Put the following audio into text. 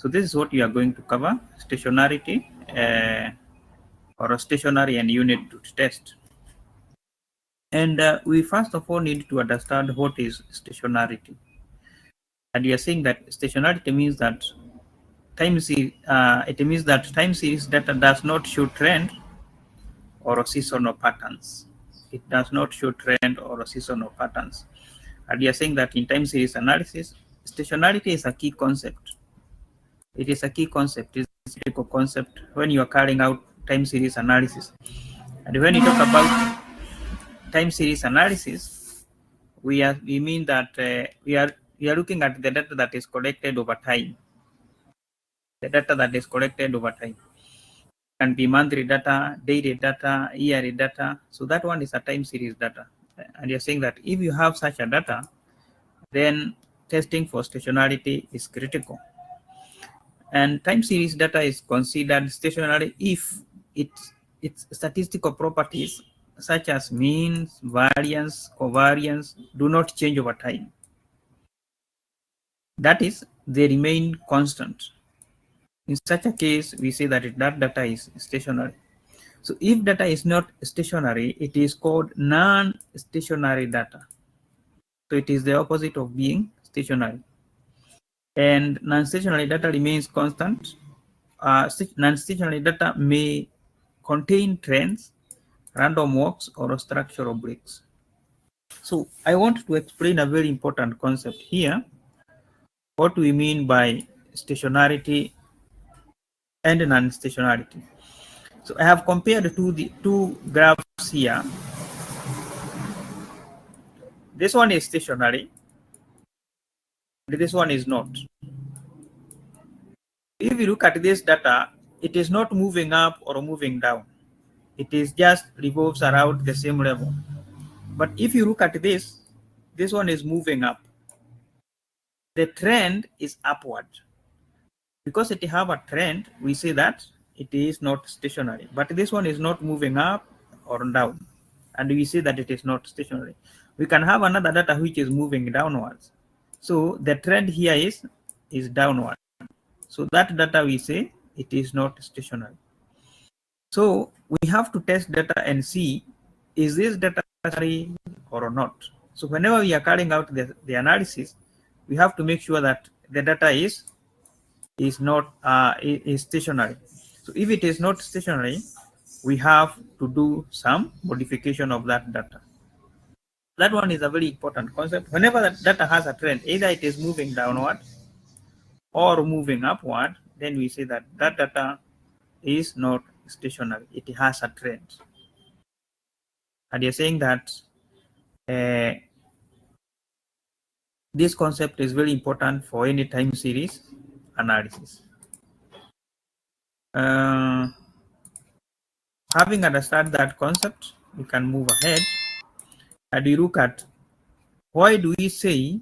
So this is what you are going to cover: stationarity, or stationary and unit to test. And we first of all need to understand what is stationarity. And you are saying that stationarity means that time series data does not show trend or seasonal patterns. It does not show trend or seasonal patterns. And you are saying that in time series analysis, stationarity is a key concept. It is a key concept. It's a critical concept when you are carrying out time series analysis. And when you talk about time series analysis, we mean that we are looking at the data that is collected over time. The data that is collected over time can be monthly data, daily data, yearly data. So that one is a time series data. And you're saying that if you have such a data, then testing for stationarity is critical. And time series data is considered stationary if its statistical properties such as means, variance, covariance do not change over time. That is, they remain constant. In such a case, we say that that data is stationary. So if data is not stationary, it is called non-stationary data. So it is the opposite of being stationary. And non-stationary data remains constant. Non-stationary data may contain trends, random walks, or structural breaks. So I want to explain a very important concept here. What we mean by stationarity and non-stationarity. So I have compared the two graphs here. This one is stationary, this one is not. If you look at this data, it is not moving up or moving down. It is just revolves around the same level. But if you look at this one is moving up. The trend is upward. Because it have a trend, we say that it is not stationary. But this one is not moving up or down. And we say that it is not stationary. We can have another data which is moving downwards. So the trend here is downward. So that data we say it is not stationary. So we have to test data and see, is this data stationary or not? So whenever we are carrying out the analysis, we have to make sure that the data is not is stationary. So if it is not stationary, we have to do some modification of that data. That one is a very important concept. Whenever that data has a trend, either it is moving downward or moving upward, then we say that that data is not stationary. It has a trend. And you're saying that this concept is very important for any time series analysis. Having understood that concept, we can move ahead and we look at why do we say